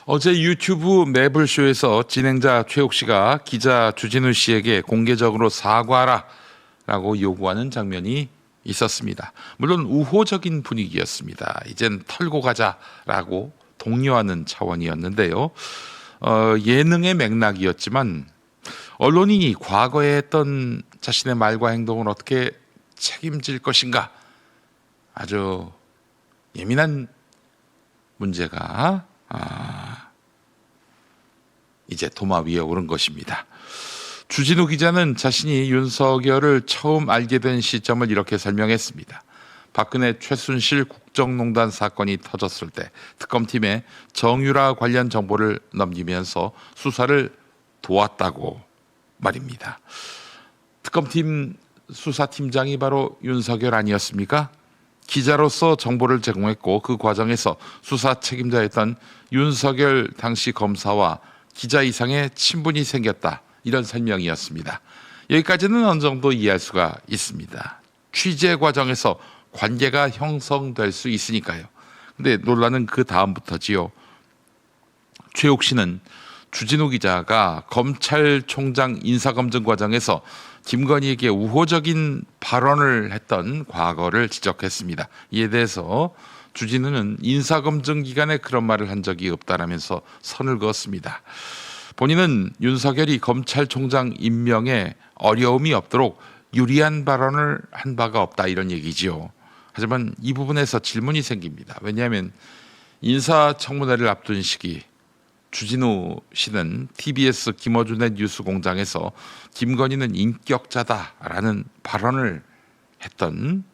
어제 유튜브 매블쇼에서 진행자 최욱 씨가 기자 주진우 씨에게 공개적으로 사과하라라고 요구하는 장면이 있었습니다. 물론 우호적인 분위기였습니다. 이젠 털고 가자라고 독려하는 차원이었는데요. 예능의 맥락이었지만 언론인이 과거에 했던 자신의 말과 행동을 어떻게 책임질 것인가, 아주 예민한 문제가 이제 도마 위에 오른 것입니다. 주진우 기자는 자신이 윤석열을 처음 알게 된 시점을 이렇게 설명했습니다. 박근혜 최순실 국정농단 사건이 터졌을 때 특검팀에 정유라 관련 정보를 넘기면서 수사를 도왔다고 말입니다. 특검팀 수사팀장이 바로 윤석열 아니었습니까? 기자로서 정보를 제공했고 그 과정에서 수사 책임자였던 윤석열 당시 검사와 기자 이상의 친분이 생겼다, 이런 설명이었습니다. 여기까지는 어느 정도 이해할 수가 있습니다. 취재 과정에서 관계가 형성될 수 있으니까요. 근데 논란은 그 다음부터지요. 최욱 씨는 주진우 기자가 검찰총장 인사검증 과정에서 김건희에게 우호적인 발언을 했던 과거를 지적했습니다. 이에 대해서 주진우는 인사검증 기간에 그런 말을 한 적이 없다라면서 선을 그었습니다. 본인은 윤석열이 검찰총장 임명에 어려움이 없도록 유리한 발언을 한 바가 없다, 이런 얘기지요. 하지만 이 부분에서 질문이 생깁니다. 왜냐하면 인사청문회를 앞둔 시기 주진우 씨는 TBS 김어준의 뉴스공장에서 김건희는 인격자다라는 발언을 했던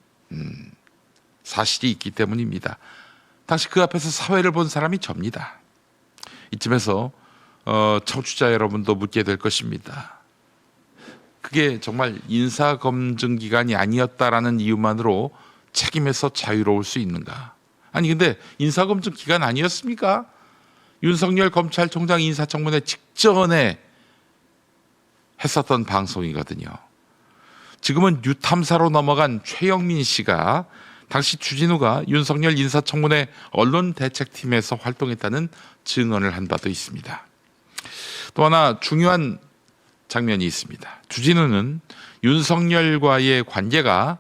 사실이 있기 때문입니다. 당시 그 앞에서 사회를 본 사람이 접니다. 이쯤에서 청취자 여러분도 묻게 될 것입니다. 그게 정말 인사검증 기간이 아니었다라는 이유만으로 책임에서 자유로울 수 있는가? 아니 근데 인사검증 기간 아니었습니까? 윤석열 검찰총장 인사청문회 직전에 했었던 방송이거든요. 지금은 뉴탐사로 넘어간 최영민 씨가 당시 주진우가 윤석열 인사청문회 언론대책팀에서 활동했다는 증언을 한 바도 있습니다. 또 하나 중요한 장면이 있습니다. 주진우는 윤석열과의 관계가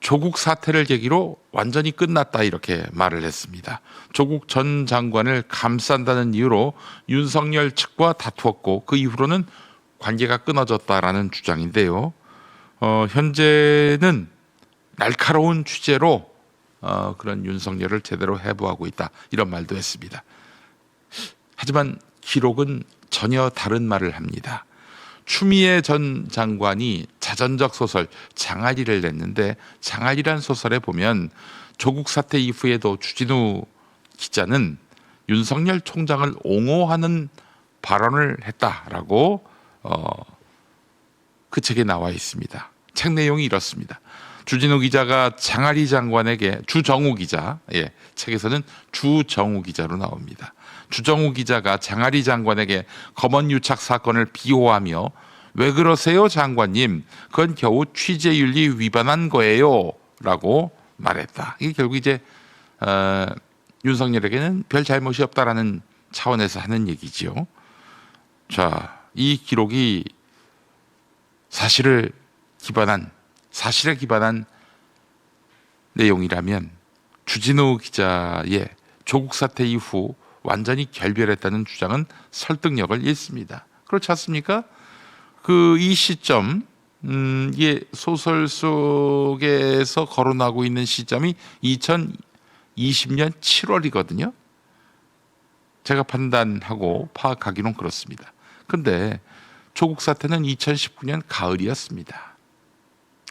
조국 사태를 계기로 완전히 끝났다, 이렇게 말을 했습니다. 조국 전 장관을 감싼다는 이유로 윤석열 측과 다투었고 그 이후로는 관계가 끊어졌다라는 주장인데요. 현재는 날카로운 취재로 그런 윤석열을 제대로 해부하고 있다, 이런 말도 했습니다. 하지만 기록은 전혀 다른 말을 합니다. 추미애 전 장관이 자전적 소설 장아리를 냈는데 장아리란 소설에 보면 조국 사태 이후에도 주진우 기자는 윤석열 총장을 옹호하는 발언을 했다라고 그 책에 나와 있습니다. 책 내용이 이렇습니다. 주진우 기자가 장아리 장관에게, 주정우 기자, 책에서는 주정우 기자로 나옵니다. 주정우 기자가 장아리 장관에게 검언유착 사건을 비호하며 왜 그러세요 장관님, 그건 겨우 취재윤리 위반한 거예요 라고 말했다. 이게 결국 이제 윤석열에게는 별 잘못이 없다라는 차원에서 하는 얘기지요. 자, 이 기록이 사실에 기반한 내용이라면 주진우 기자의 조국 사태 이후 완전히 결별했다는 주장은 설득력을 잃습니다. 그렇지 않습니까? 이 시점, 이게 소설 속에서 거론하고 있는 시점이 2020년 7월이거든요. 제가 판단하고 파악하기는 그렇습니다. 그런데 조국 사태는 2019년 가을이었습니다.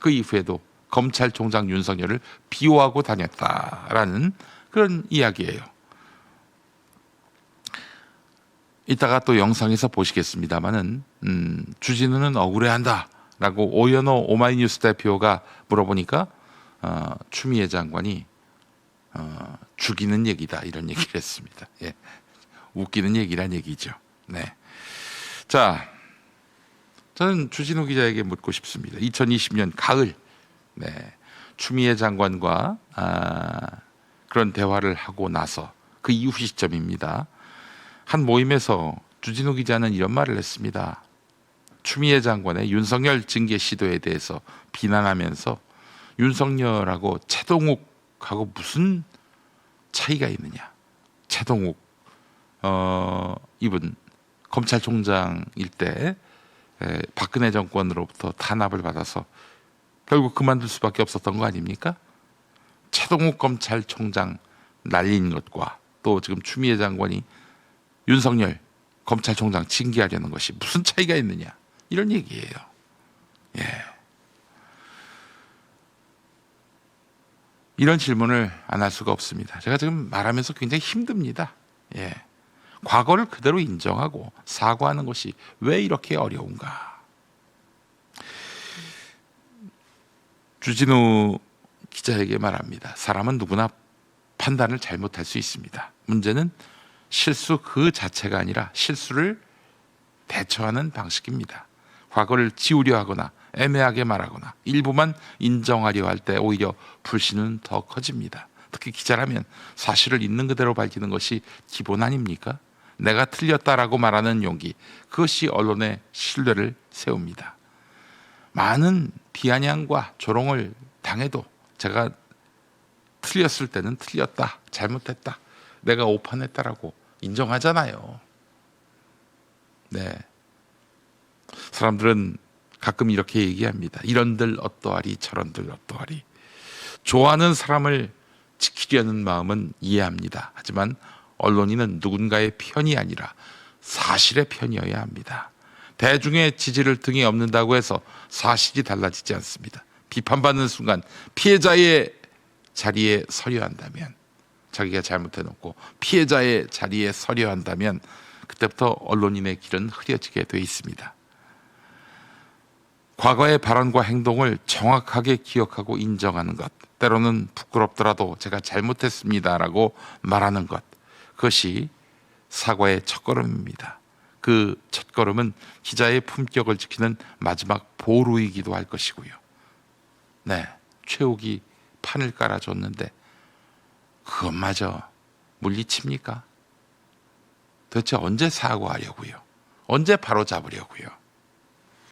그 이후에도 검찰총장 윤석열을 비호하고 다녔다라는 그런 이야기예요. 이따가 또 영상에서 보시겠습니다마는 주진우는 억울해한다라고 오연호 오마이뉴스 대표가 물어보니까 추미애 장관이 죽이는 얘기다, 이런 얘기를 했습니다. 예. 웃기는 얘기란 얘기죠. 네. 자, 저는 주진우 기자에게 묻고 싶습니다. 2020년 가을, 추미애 장관과 그런 대화를 하고 나서 그 이후 시점입니다. 한 모임에서 주진우 기자는 이런 말을 했습니다. 추미애 장관의 윤석열 징계 시도에 대해서 비난하면서 윤석열하고 최동욱하고 무슨 차이가 있느냐. 최동욱 이분 검찰총장일 때 박근혜 정권으로부터 탄압을 받아서 결국 그만둘 수밖에 없었던 거 아닙니까? 최동욱 검찰총장 날린 것과 또 지금 추미애 장관이 윤석열 검찰총장 징계하려는 것이 무슨 차이가 있느냐, 이런 얘기예요. 예. 이런 질문을 안 할 수가 없습니다. 제가 지금 말하면서 굉장히 힘듭니다. 예. 과거를 그대로 인정하고 사과하는 것이 왜 이렇게 어려운가? 주진우 기자에게 말합니다. 사람은 누구나 판단을 잘못할 수 있습니다. 문제는 실수 그 자체가 아니라 실수를 대처하는 방식입니다. 과거를 지우려 하거나 애매하게 말하거나 일부만 인정하려 할 때 오히려 불신은 더 커집니다. 특히 기자라면 사실을 있는 그대로 밝히는 것이 기본 아닙니까? 내가 틀렸다라고 말하는 용기, 그것이 언론의 신뢰를 세웁니다. 많은 비아냥과 조롱을 당해도 제가 틀렸을 때는 틀렸다, 잘못했다, 내가 오판했다라고 인정하잖아요. 네. 사람들은 가끔 이렇게 얘기합니다. 이런들 어떠하리 저런들 어떠하리. 좋아하는 사람을 지키려는 마음은 이해합니다. 하지만 언론인은 누군가의 편이 아니라 사실의 편이어야 합니다. 대중의 지지를 등에 업는다고 해서 사실이 달라지지 않습니다. 비판받는 순간 피해자의 자리에 서려 한다면, 자기가 잘못해놓고 피해자의 자리에 서려 한다면 그때부터 언론인의 길은 흐려지게 돼 있습니다. 과거의 발언과 행동을 정확하게 기억하고 인정하는 것, 때로는 부끄럽더라도 제가 잘못했습니다라고 말하는 것, 그것이 사과의 첫걸음입니다. 그 첫걸음은 기자의 품격을 지키는 마지막 보루이기도 할 것이고요. 네, 최욱이 판을 깔아줬는데 그것마저 물리칩니까? 도대체 언제 사과하려고요? 언제 바로 잡으려고요?